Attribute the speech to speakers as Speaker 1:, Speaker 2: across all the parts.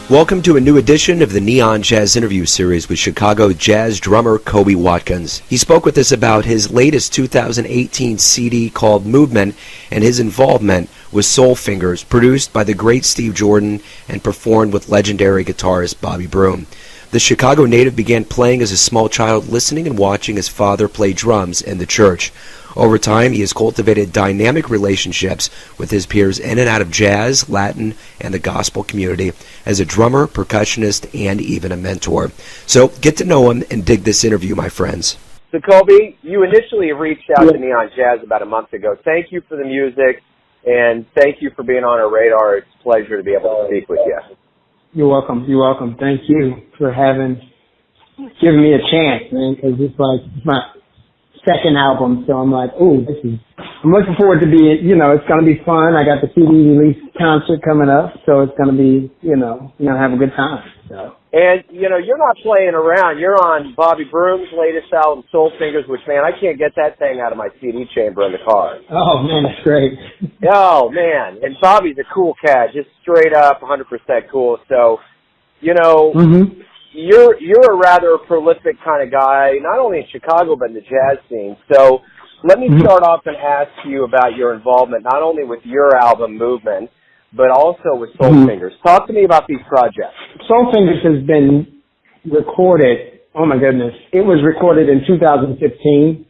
Speaker 1: Welcome to a new edition of the Neon Jazz interview series with Chicago jazz drummer Kobie Watkins. He spoke with us about his latest 2018 CD called Movement and his involvement with Soul Fingers, produced by the great Steve Jordan and performed with legendary guitarist Bobby Broom. The Chicago native began playing as a small child, listening and watching his father play drums in the church. Over time, he has cultivated dynamic relationships with his peers in and out of jazz, Latin, and the gospel community as a drummer, percussionist, and even a mentor. So get to know him and dig this interview, my friends.
Speaker 2: So, Kobie, you initially reached out to Neon Jazz about a month ago. Thank you for the music, and thank you for being on our radar. It's a pleasure to be able to speak with you.
Speaker 3: You're welcome. You're welcome. Thank you for giving me a chance, man, because it's my second album, so I'm like, I'm looking forward to it's going to be fun. I got the CD release concert coming up, so it's going to be, have a good time. So.
Speaker 2: And, you're not playing around. You're on Bobby Broom's latest album, Soul Fingers, which, man, I can't get that thing out of my CD chamber in the car.
Speaker 3: Oh, man, that's great.
Speaker 2: Oh, man. And Bobby's a cool cat, just straight up 100% cool. So, You're a rather prolific kind of guy, not only in Chicago, but in the jazz scene. So let me start off and ask you about your involvement, not only with your album, Movement, but also with Soul Fingers. Talk to me about these projects.
Speaker 3: Soul Fingers has been recorded, oh my goodness, it was recorded in 2015,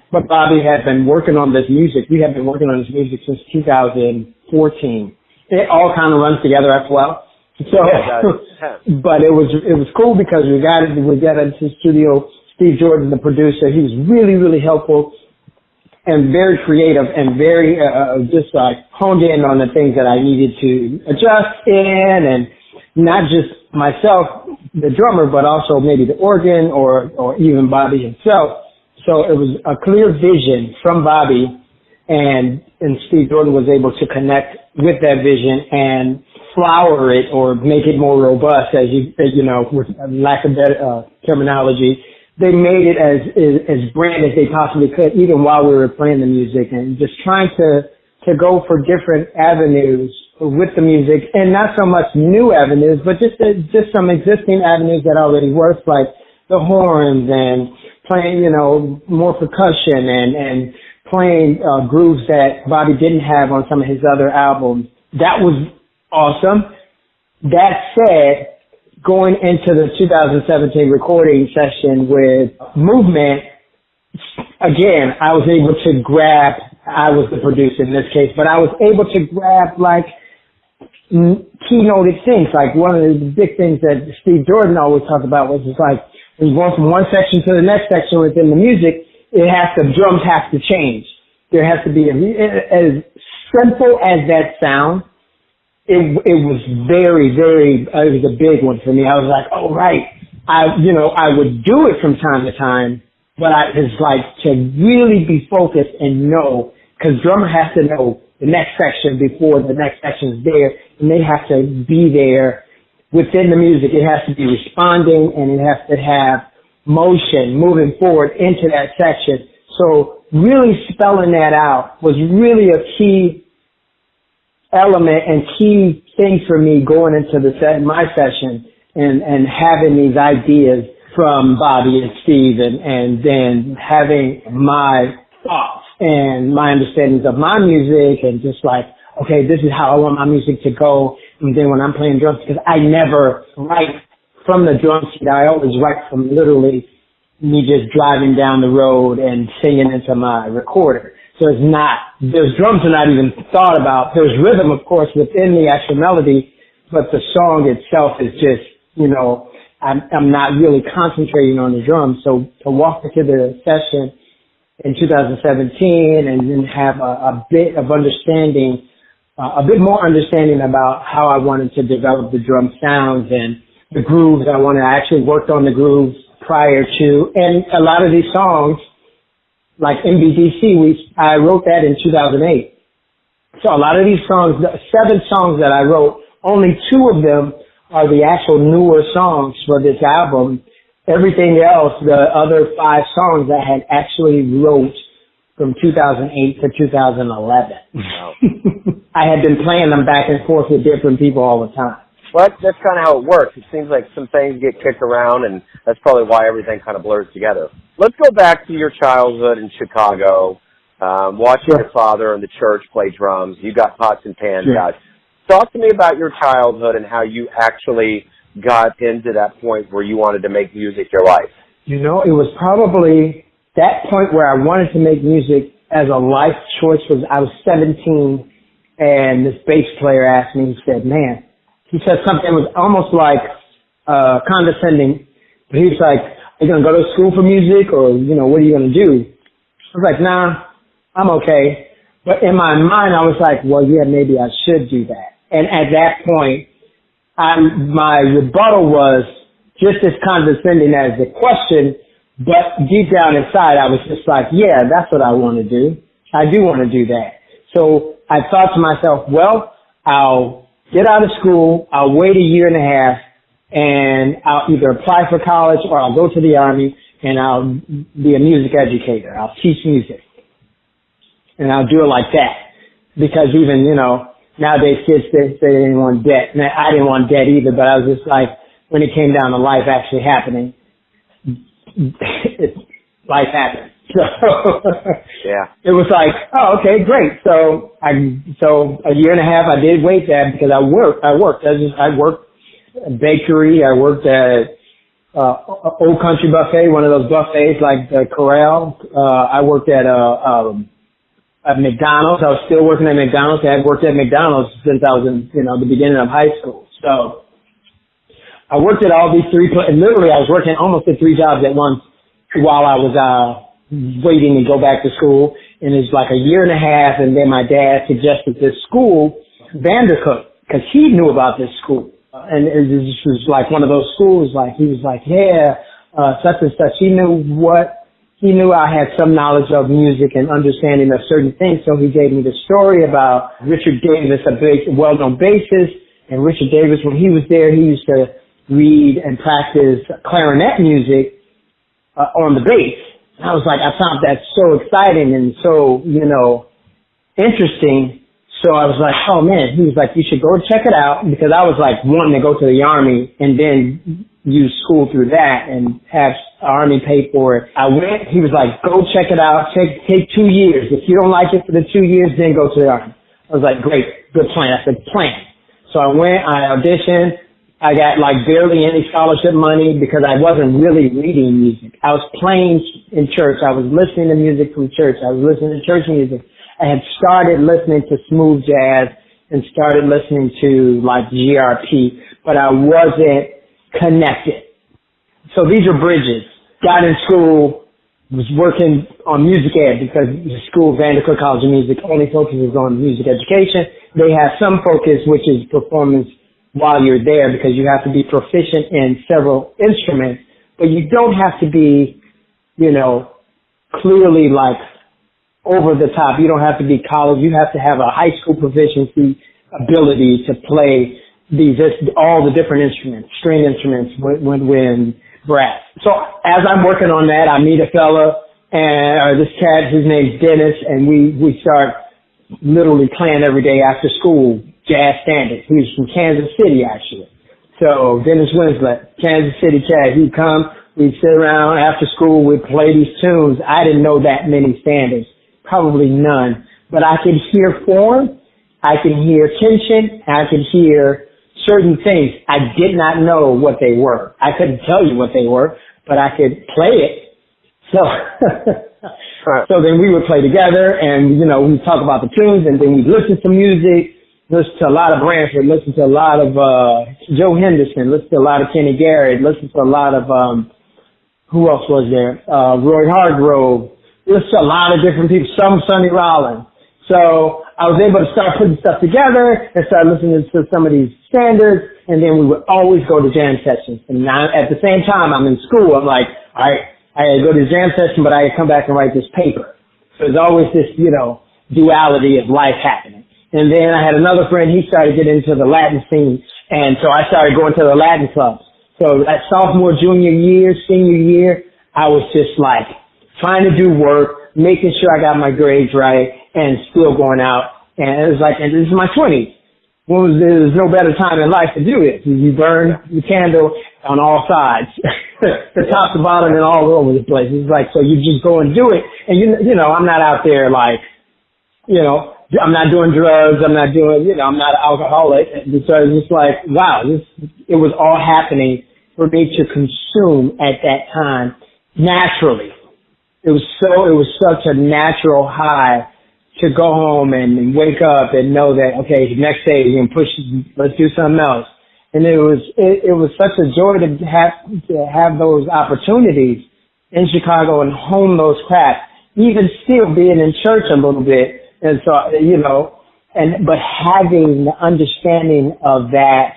Speaker 3: but Bobby had been working on this music. We have been working on this music since 2014. It all kind of runs together as well. So, but it was cool because we got into the studio. Steve Jordan, the producer, he was really, really helpful and very creative and very just honed in on the things that I needed to adjust in, and not just myself, the drummer, but also maybe the organ or even Bobby himself. So it was a clear vision from Bobby, and Steve Jordan was able to connect with that vision and flower it or make it more robust, with lack of better terminology. They made it as grand as they possibly could, even while we were playing the music, and just trying to go for different avenues with the music, and not so much new avenues, but just some existing avenues that already worked, like the horns and playing, more percussion and playing grooves that Bobby didn't have on some of his other albums. That was awesome. That said, going into the 2017 recording session with Movement, again, I was able to grab, I was the producer in this case, but I was able to grab keynoted things. Like one of the big things that Steve Jordan always talked about was just like, when you're going from one section to the next section within the music, the drums have to change. There has to be, as simple as that sounds, it was very, very, it was a big one for me. I was like, oh, right. I would do it from time to time, but it's like to really be focused and know, because drummer has to know the next section before the next section is there, and they have to be there within the music. It has to be responding, and it has to have motion moving forward into that section. So really spelling that out was really a key element and key thing for me going into my session and having these ideas from Bobby and Steve, and then having my thoughts and my understandings of my music, and just like, okay, this is how I want my music to go. And then when I'm playing drums, because I never write from the drum sheet, I always write from literally me just driving down the road and singing into my recorder. So those drums are not even thought about. There's rhythm, of course, within the actual melody, but the song itself is just, I'm not really concentrating on the drums. So to walk into the session in 2017 and then have a bit more understanding about how I wanted to develop the drum sounds and the grooves. I actually worked on the grooves prior to, and a lot of these songs, like MBDC, I wrote that in 2008. So a lot of these songs, the 7 songs that I wrote, only 2 of them are the actual newer songs for this album. Everything else, the other 5 songs I had actually wrote from 2008 to 2011. Wow. I had been playing them back and forth with different people all the time.
Speaker 2: Well, that's kind of how it works. It seems like some things get kicked around, and that's probably why everything kind of blurs together. Let's go back to your childhood in Chicago, watching your father in the church play drums. You got pots and pans out. Talk to me about your childhood and how you actually got into that point where you wanted to make music your life.
Speaker 3: You know, it was probably that point where I wanted to make music as a life choice. I was 17, and this bass player asked me, he said, man, he said something that was almost like condescending, but he was like, are you going to go to school for music, or, you know, what are you going to do? I was like, nah, I'm okay. But in my mind, I was like, well, yeah, maybe I should do that. And at that point, my rebuttal was just as condescending as the question, but deep down inside, I was just like, yeah, that's what I want to do. I do want to do that. So I thought to myself, well, I'll get out of school, I'll wait a year and a half, and I'll either apply for college or I'll go to the Army and I'll be a music educator. I'll teach music. And I'll do it like that. Because even, you know, nowadays kids say they didn't want debt. And I didn't want debt either, but I was just like, when it came down to life actually happening, life happened. So
Speaker 2: yeah,
Speaker 3: it was like, oh, okay, great. So a year and a half I did wait there because I worked. I worked at a bakery. I worked at Old Country Buffet, one of those buffets like the Corral. I worked at McDonald's. I was still working at McDonald's. I had worked at McDonald's since I was in, you know, the beginning of high school. So I worked at all these three places. Literally, I was working almost at three jobs at once while I was waiting to go back to school. And it was like a year and a half, and then my dad suggested this school, Vandercook, because he knew about this school. And it was like one of those schools, like, he was like, yeah, such and such. He knew I had some knowledge of music and understanding of certain things, so he gave me the story about Richard Davis, a well-known bassist, and Richard Davis, when he was there, he used to read and practice clarinet music on the bass. And I was like, I found that so exciting and so, you know, interesting. So I was like, oh man, he was like, you should go check it out, because I was like wanting to go to the Army and then use school through that and have Army pay for it. I went, he was like, go check it out, take 2 years. If you don't like it for the 2 years, then go to the Army. I was like, great, good plan. I said, plan. So I went, I auditioned. I got like barely any scholarship money because I wasn't really reading music. I was playing in church. I was listening to music from church. I was listening to church music. I had started listening to smooth jazz and started listening to like GRP, but I wasn't connected. So these are bridges. Got in school, was working on music ed because the school, Vandercook College of Music, only focuses on music education. They have some focus, which is performance while you're there, because you have to be proficient in several instruments, but you don't have to be, you know, clearly like over the top. You don't have to be college. You have to have a high school proficiency ability to play all the different instruments, string instruments, wind, brass. So as I'm working on that, I meet a fella, and this cat, his name's Dennis, and we start literally playing every day after school, jazz standards. He was from Kansas City, actually. So Dennis Winslet, Kansas City cat, he'd come, we'd sit around after school, we'd play these tunes. I didn't know that many standards, probably none, but I could hear form, I could hear tension, I could hear certain things. I did not know what they were. I couldn't tell you what they were, but I could play it. So, so then we would play together, and, you know, we'd talk about the tunes, and then we'd listen to music, listen to a lot of Branford, listen to a lot of Joe Henderson, listen to a lot of Kenny Garrett, listen to a lot of, who else was there? Roy Hargrove, listen to a lot of different people, some Sonny Rollins. So I was able to start putting stuff together and start listening to some of these standards, and then we would always go to jam sessions. And now, at the same time, I'm in school. I'm like, all right, I had to go to the jam session, but I had to come back and write this paper. So there's always this, you know, duality of life happening. And then I had another friend, he started getting into the Latin scene, and so I started going to the Latin clubs. So that sophomore, junior year, senior year, I was just like trying to do work, making sure I got my grades right, and still going out. And it was like, and this is my 20s. there's no better time in life to do this. You burn the candle on all sides, the top to bottom and all over the place. It's like, so you just go and do it. And you know, I'm not out there like, you know, I'm not doing drugs. I'm not doing, you know, I'm not an alcoholic. So it's just like, wow, it was all happening for me to consume at that time naturally. It was such a natural high to go home and wake up and know that, okay, next day you can push, let's do something else. And it was such a joy to have those opportunities in Chicago and hone those crafts, even still being in church a little bit. And so, you know, but having the understanding of that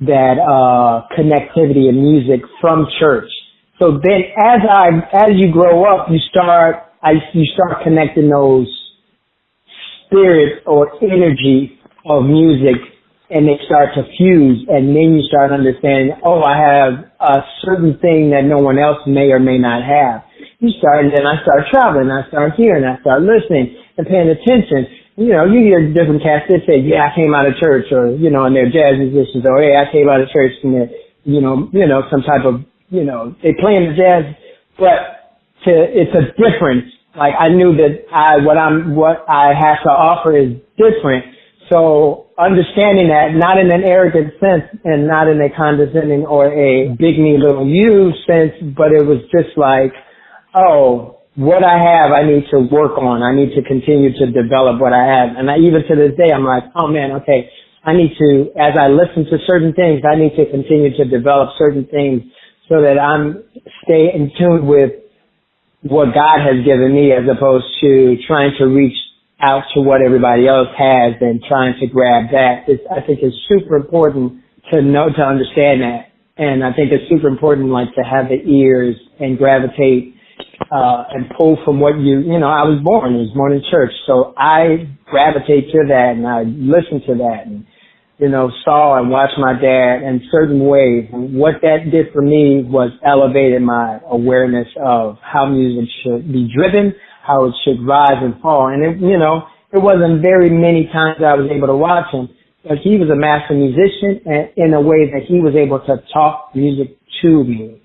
Speaker 3: connectivity in music from church. So then as you grow up, you start connecting those spirit or energy of music, and they start to fuse, and then you start understanding, oh, I have a certain thing that no one else may or may not have. And then I start traveling, I start hearing, I start listening and paying attention. You know, you hear different cats that say, yeah, I came out of church, or, you know, and they're jazz musicians, or, hey, I came out of church, and they're, you know, some type of, you know, they play in the jazz, but it's a difference. Like, I knew that what I have to offer is different. So understanding that, not in an arrogant sense and not in a condescending or a big me little you sense, but it was just like, oh, what I have, I need to work on. I need to continue to develop what I have. And even to this day, I'm like, oh man, okay, I need to, as I listen to certain things, I need to continue to develop certain things so that I'm stay in tune with what God has given me, as opposed to trying to reach out to what everybody else has and trying to grab that. I think it's super important to understand that. And I think it's super important, like, to have the ears and gravitate, and pull from what you know, I was born in church. So I gravitate to that and I listen to that and, you know, saw and watched my dad in certain ways. And what that did for me was elevated my awareness of how music should be driven, how it should rise and fall. And it, you know, it wasn't very many times I was able to watch him, but he was a master musician, and in a way that he was able to talk music to me.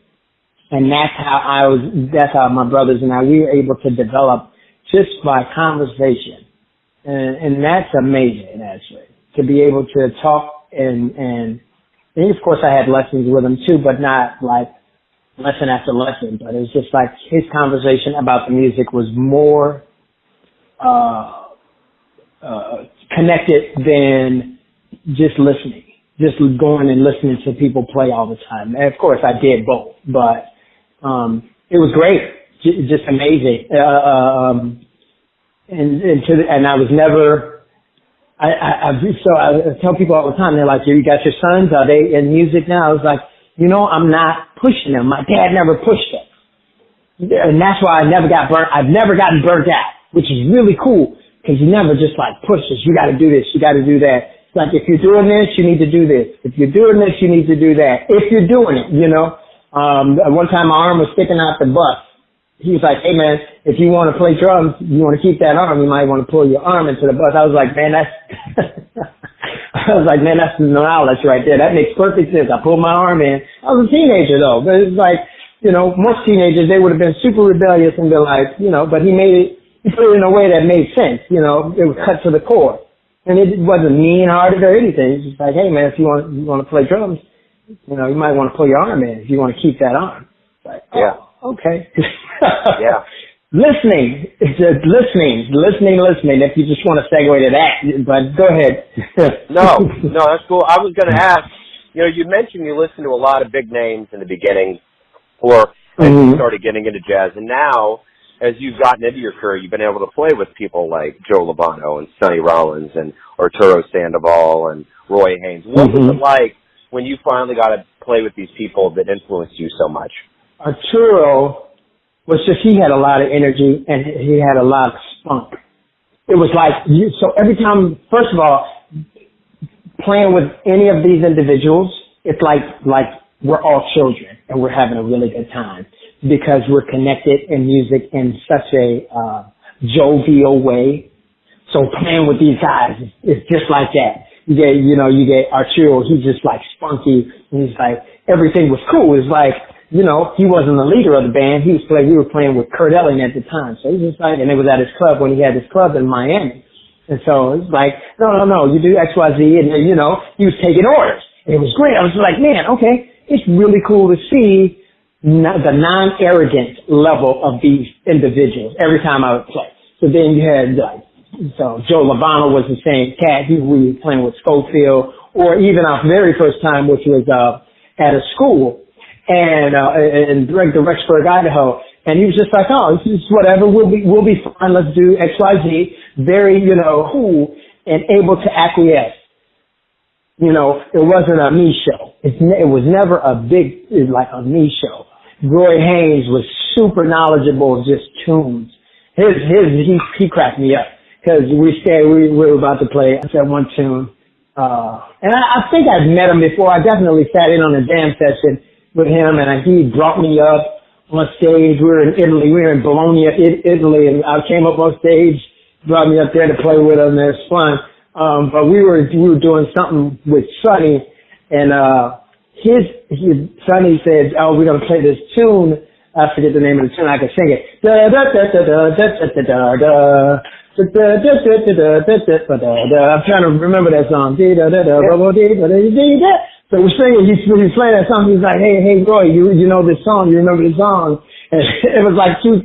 Speaker 3: And that's how my brothers and I, we were able to develop just by conversation. And that's amazing, actually, to be able to talk and of course I had lessons with him too, but not like lesson after lesson, but it was just like his conversation about the music was more, connected than just listening, just going and listening to people play all the time. And of course I did both, but, it was great, just amazing. And I was never, I tell people all the time, they're like, you got your sons, are they in music now? I was like, you know, I'm not pushing them. My dad never pushed them. And that's why I've never gotten burnt out, which is really cool, because he never just like pushes, you gotta do this, you gotta do that. It's like, if you're doing this, you need to do this. If you're doing this, you need to do that. If you're doing it, you know. One time my arm was sticking out the bus. He was like, hey man, if you want to play drums, you want to keep that arm, you might want to pull your arm into the bus. I was like, man, that's knowledge right there. That makes perfect sense. I pulled my arm in. I was a teenager though, but it's like, you know, most teenagers, they would have been super rebellious and been like, you know, but he put it in a way that made sense, you know, it was cut to the core. And it wasn't mean-hearted or anything. It's just like, hey man, if you want to play drums, you know, you might want to pull your arm in if you want to keep that arm. Like,
Speaker 2: yeah.
Speaker 3: Oh, okay.
Speaker 2: Yeah.
Speaker 3: Listening. It's just listening. If you just want to segue to that, but go ahead.
Speaker 2: No, that's cool. I was going to ask, you know, you mentioned you listened to a lot of big names in the beginning, or as you started getting into jazz, and now, as you've gotten into your career, you've been able to play with people like Joe Lovano and Sonny Rollins and Arturo Sandoval and Roy Haynes. What was it like when you finally got to play with these people that influenced you so much?
Speaker 3: Arturo was just, he had a lot of energy and he had a lot of spunk. It was like, so every time, first of all, playing with any of these individuals, it's like we're all children and we're having a really good time because we're connected in music in such a jovial way. So playing with these guys is just like that. you get Arturo, he's just like spunky, and he's like, everything was cool. It's like, he wasn't the leader of the band. We were playing with Kurt Elling at the time. So he's just like, and it was at his club when he had his club in Miami. And so it's like, no, you do X, Y, Z, and he was taking orders. And it was great. I was like, man, okay, it's really cool to see the non-arrogant level of these individuals every time I would play. So then you had, so Joe Lovano was the same cat. We were playing with Schofield, or even our very first time, which was at a school, and in Rexburg, Idaho. And he was just like, oh, this is whatever, we'll be fine, let's do X, Y, Z. Very, cool and able to acquiesce. It wasn't a me show. It was never a me show. Roy Haynes was super knowledgeable of just tunes. He cracked me up because we were about to play that one tune. And I think I've met him before. I definitely sat in on a jam session with him, and he brought me up on stage. We were in Italy. We were in Bologna, Italy, and I came up on stage, brought me up there to play with him. It was fun. But we were doing something with Sonny, and Sonny said, oh, we're going to play this tune. I forget the name of the tune. I can sing it. I'm trying to remember that song. So we're singing, he's playing that song. He's like, hey, Roy, you know this song? You remember the song? And it was like, he was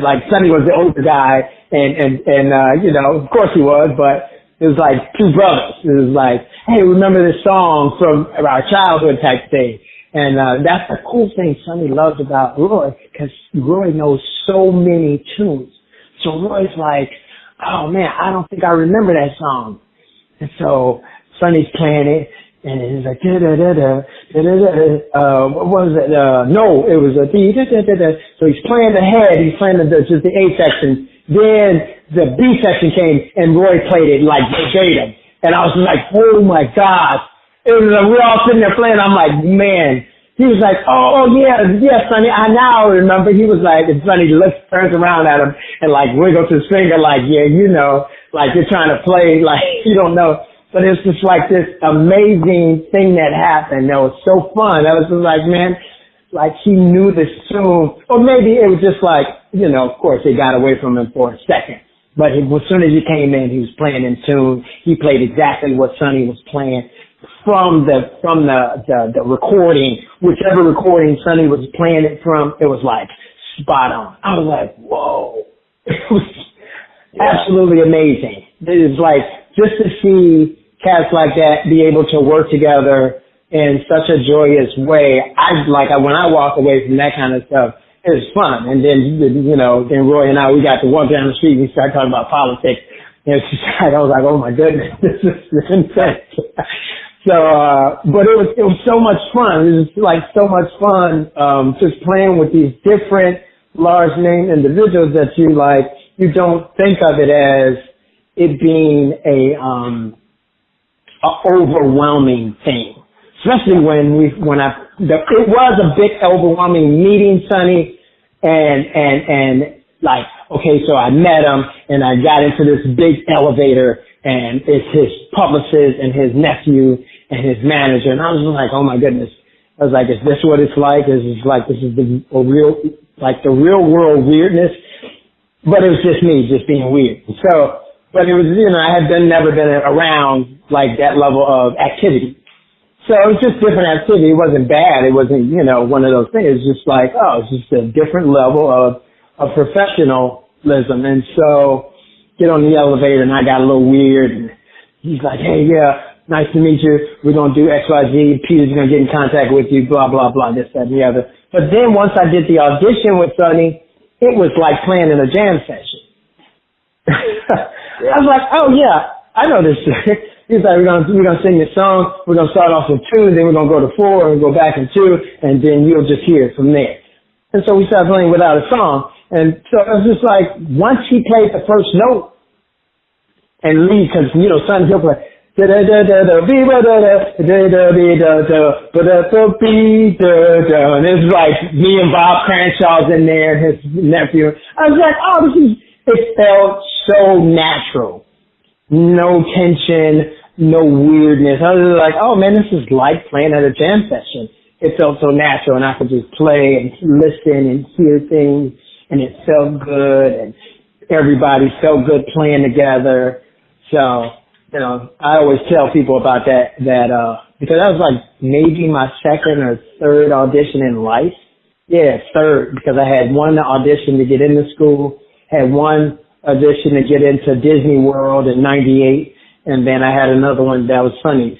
Speaker 3: like, Sonny was the older guy, and of course he was, but it was like two brothers. It was like, hey, remember this song from our childhood type thing. And that's the cool thing Sonny loved about Roy, because Roy knows so many tunes. So Roy's like, oh man, I don't think I remember that song. And so Sonny's playing it, and he's like, what was it? No, it was a So he's playing the head, he's playing just the A section. Then the B section came, and Roy played it like verbatim. And I was like, oh my gosh. It was like, we're all sitting there playing. I'm like, man. He was like, oh yeah, Sonny, I now remember. He was like, and Sonny turns around at him and like wiggles his finger like, yeah, like you're trying to play, like you don't know. But it's just like this amazing thing that happened. That was so fun. I was just like, man, like he knew this tune. Or maybe it was just like, of course it got away from him for a second. But as soon as he came in, he was playing in tune. He played exactly what Sonny was playing from the recording. Whichever recording Sonny was playing it from, it was like spot on. I was like, whoa. It was absolutely amazing. It was like, just to see cats like that be able to work together in such a joyous way. When I walk away from that kind of stuff, it was fun. And then, then Roy and we got to walk down the street and we started talking about politics. And it's just like, I was like, oh my goodness, this is insane. So, but it was so much fun. It was like so much fun, just playing with these different large name individuals that you don't think of it as it being a overwhelming thing. Especially it was a bit overwhelming meeting Sonny and like, okay, so I met him and I got into this big elevator and it's his publicist and his nephew and his manager. And I was like, oh my goodness. I was like, is this what it's like? This is the real world weirdness. But it was just me just being weird. So, but it was, I had never been around like that level of activity. So it was just different activity. It wasn't bad. It wasn't, one of those things. It was just like, it's just a different level of professionalism. And so get on the elevator and I got a little weird and he's like, hey, yeah, nice to meet you. We're going to do X, Y, Z. Peter's going to get in contact with you, blah, blah, blah, this, that, and the other. But then once I did the audition with Sonny, it was like playing in a jam session. I was like, oh yeah, I know this shit. He's like, we're gonna sing this song. We're gonna start off with 2, then we're gonna go to 4, and go back in 2, and then you'll just hear it from there. And so we started playing without a song. And so it was just like, once he played the first note, and Lee, because Sonny, he'll play. And it's like me and Bob Cranshaw's in there, his nephew. I was like, it felt so natural. No tension, no weirdness. I was like, oh man, this is like playing at a jam session. It felt so natural, and I could just play and listen and hear things, and it felt good, and everybody felt good playing together. So, you know, I always tell people about that because that was like maybe my second or third audition in life. Yeah, third, because I had one audition to get into school, had one audition to get into Disney World in '98, and then I had another one that was funny.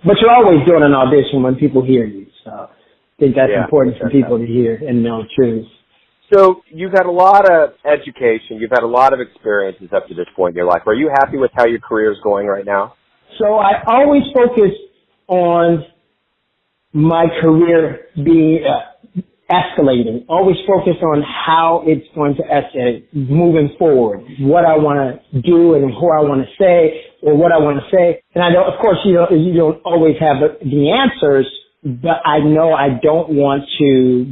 Speaker 3: But you're always doing an audition when people hear you, so I think that's important for people to hear and know truth.
Speaker 2: So you've had a lot of education. You've had a lot of experiences up to this point in your life. Are you happy with how your career is going right now?
Speaker 3: So I always focus on my career being escalating. Always focus on how it's going to escalate moving forward, what I want to do and who I want to say or what I want to say. And I know, of course, you don't always have the answers, but I know I don't want to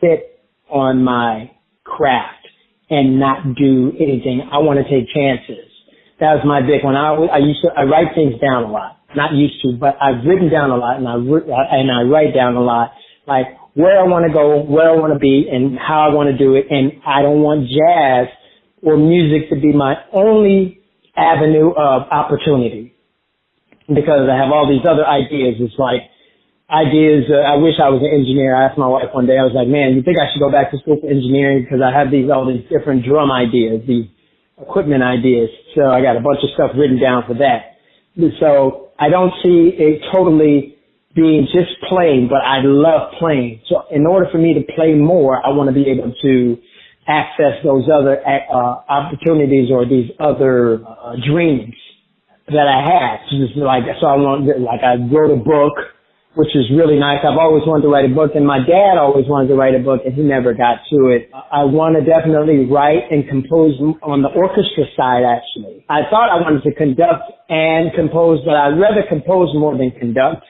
Speaker 3: sit on my craft and not do anything. I want to take chances. That was my big one. I write things down a lot. Not used to, but I've written down a lot, and I write down a lot, like where I want to go, where I want to be, and how I want to do it. And I don't want jazz or music to be my only avenue of opportunity, because I have all these other ideas. It's like ideas. I wish I was an engineer. I asked my wife one day, I was like, man, you think I should go back to school for engineering? Because I have all these different drum ideas, these equipment ideas. So I got a bunch of stuff written down for that. So I don't see it totally being just playing, but I love playing. So in order for me to play more, I want to be able to access those other opportunities or these other dreams that I have. So I wrote a book, which is really nice. I've always wanted to write a book, and my dad always wanted to write a book, and he never got to it. I want to definitely write and compose on the orchestra side, actually. I thought I wanted to conduct and compose, but I'd rather compose more than conduct.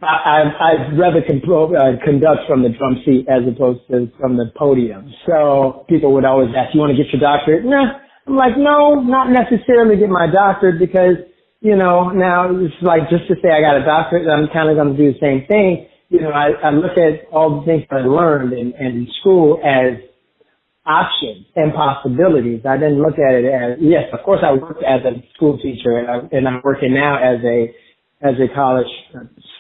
Speaker 3: I'd rather conduct from the drum seat as opposed to from the podium. So people would always ask, you want to get your doctorate? Nah. I'm like, no, not necessarily get my doctorate, because you know, now it's like just to say I got a doctorate, I'm kind of going to do the same thing. You know, I look at all the things I learned in school as options and possibilities. I didn't look at it as, yes, of course I worked as a school teacher, and I'm working now as a college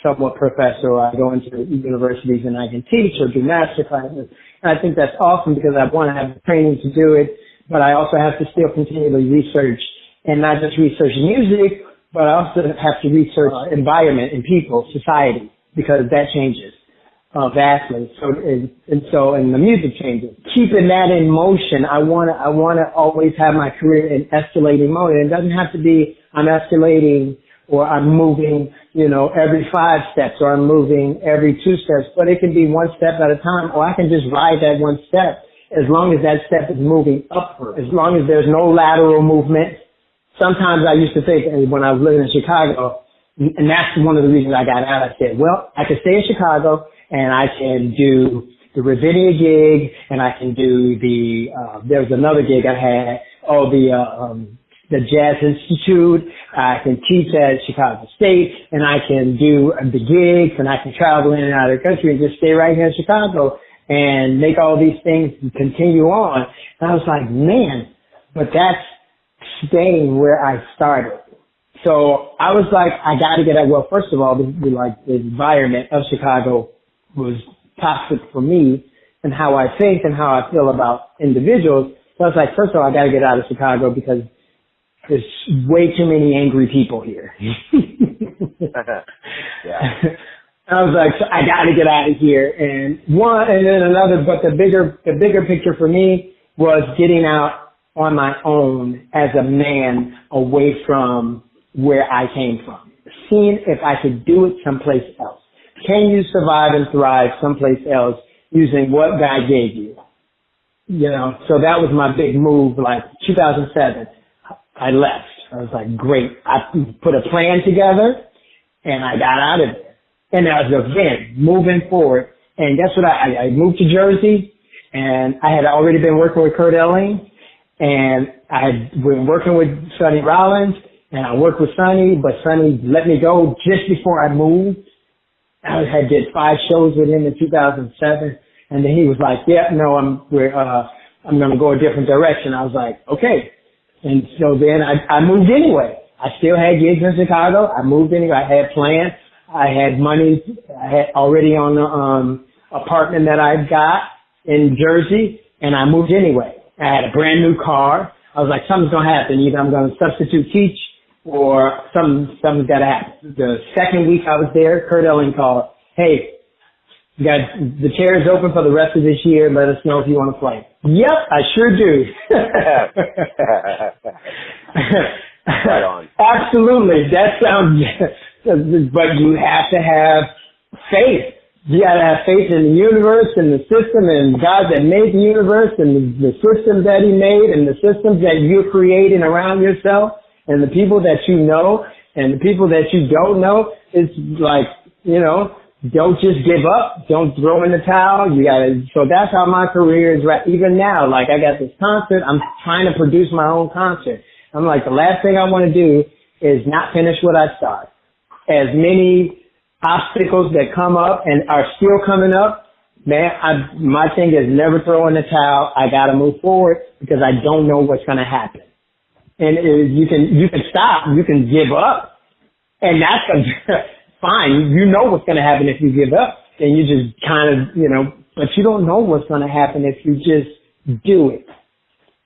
Speaker 3: somewhat professor. I go into universities and I can teach or do master classes. And I think that's awesome, because I want to have the training to do it, but I also have to still continually research, and not just research music, but I also have to research environment and people, society, because that changes vastly. And the music changes. Keeping that in motion, I want to always have my career in escalating mode. It doesn't have to be I'm escalating or I'm moving, every 5 steps, or I'm moving every 2 steps, but it can be 1 step at a time, or I can just ride that 1 step as long as that step is moving upward, as long as there's no lateral movement. Sometimes I used to think, when I was living in Chicago, and that's one of the reasons I got out, I said, well, I could stay in Chicago and I can do the Ravinia gig, and I can do there was another gig I had, the Jazz Institute. I can teach at Chicago State, and I can do the gigs, and I can travel in and out of the country and just stay right here in Chicago and make all these things and continue on. And I was like, man, but that's staying where I started. So I was like, I got to get out. Well, first of all, the environment of Chicago was toxic for me and how I think and how I feel about individuals. So I was like, first of all, I got to get out of Chicago because there's way too many angry people here.
Speaker 2: Yeah.
Speaker 3: I was like, so I got to get out of here. And then another, but the bigger picture for me was getting out on my own as a man away from where I came from. Seeing if I could do it someplace else. Can you survive and thrive someplace else using what God gave you? So that was my big move. Like 2007, I left. I was like, great. I put a plan together and I got out of there. And as again, moving forward. And guess what? I moved to Jersey, and I had already been working with Kurt Elling. And I had been working with Sonny Rollins, and I worked with Sonny, but Sonny let me go just before I moved. I had did 5 shows with him in 2007, and then he was like, "Yeah, no, I'm going to go a different direction." I was like, "Okay." And so then I moved anyway. I still had gigs in Chicago. I moved anyway. I had plans. I had money. I had already on the apartment that I got in Jersey, and I moved anyway. I had a brand new car. I was like, something's going to happen. Either I'm going to substitute teach or something's got to happen. The second week I was there, Kurt Elling called, "Hey, you got the chair is open for the rest of this year. Let us know if you want to play." Yep, I sure do.
Speaker 2: Right on.
Speaker 3: Absolutely. That sounds, but you have to have faith. You got to have faith in the universe and the system and God that made the universe and the systems that he made and the systems that you're creating around yourself and the people that you know and the people that you don't know. It's like, don't just give up. Don't throw in the towel. So that's how my career is right. Even now, like I got this concert. I'm trying to produce my own concert. I'm like, the last thing I want to do is not finish what I start. As many obstacles that come up and are still coming up, man, my thing is never throw in the towel. I got to move forward because I don't know what's going to happen. And you can stop. You can give up. And that's fine. You know what's going to happen if you give up. And you just kind of, but you don't know what's going to happen if you just do it.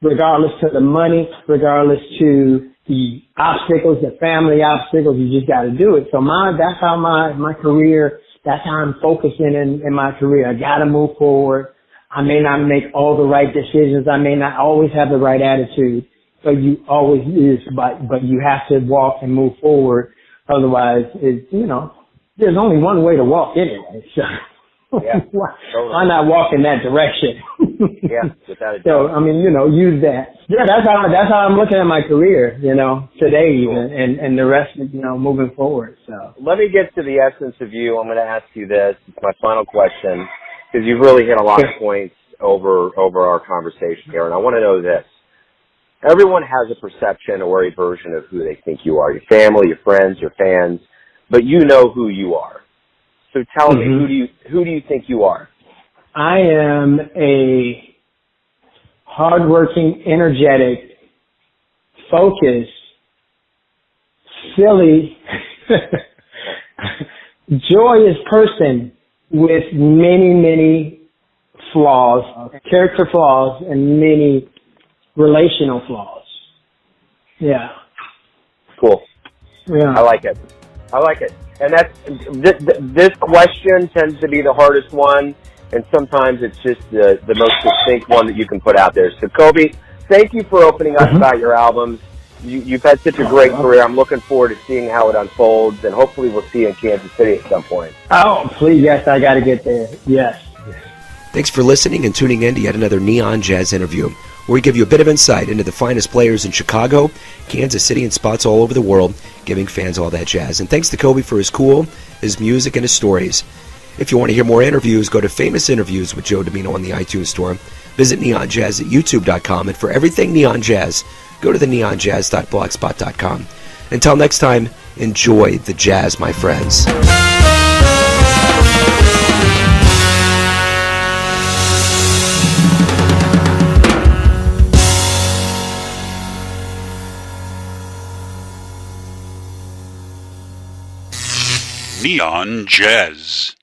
Speaker 3: Regardless to the money, regardless to the obstacles, the family obstacles, you just got to do it. So that's how my career, that's how I'm focusing in my career. I got to move forward. I may not make all the right decisions. I may not always have the right attitude, but you always but you have to walk and move forward. Otherwise, there's only one way to walk anyway. So
Speaker 2: yeah,
Speaker 3: why not walk in that direction?
Speaker 2: Yeah, without a doubt.
Speaker 3: So, use that. Yeah, that's how I'm looking at my career, today even, and the rest, moving forward. So
Speaker 2: let me get to the essence of you. I'm going to ask you this. It's my final question because you've really hit a lot of points over our conversation here, and I want to know this. Everyone has a perception or a version of who they think you are. Your family, your friends, your fans, but you know who you are. So tell me, who do you think you are?
Speaker 3: I am a hardworking, energetic, focused, silly, joyous person with many, many flaws, character flaws, and many relational flaws. Yeah.
Speaker 2: Cool.
Speaker 3: Yeah.
Speaker 2: I like it. And this question tends to be the hardest one, and sometimes it's just the most succinct one that you can put out there. So, Kobie, thank you for opening up about your albums. You've had such a great career. I'm looking forward to seeing how it unfolds, and hopefully we'll see you in Kansas City at some point.
Speaker 3: Oh, please, yes, I got to get there. Yes.
Speaker 1: Thanks for listening and tuning in to yet another Neon Jazz interview, where we give you a bit of insight into the finest players in Chicago, Kansas City, and spots all over the world, giving fans all that jazz. And thanks to Kobie for his cool, his music, and his stories. If you want to hear more interviews, go to Famous Interviews with Joe Domino on the iTunes Store. Visit neonjazz at youtube.com. And for everything Neon Jazz, go to the neonjazz.blogspot.com. Until next time, enjoy the jazz, my friends.
Speaker 4: Neon Jazz.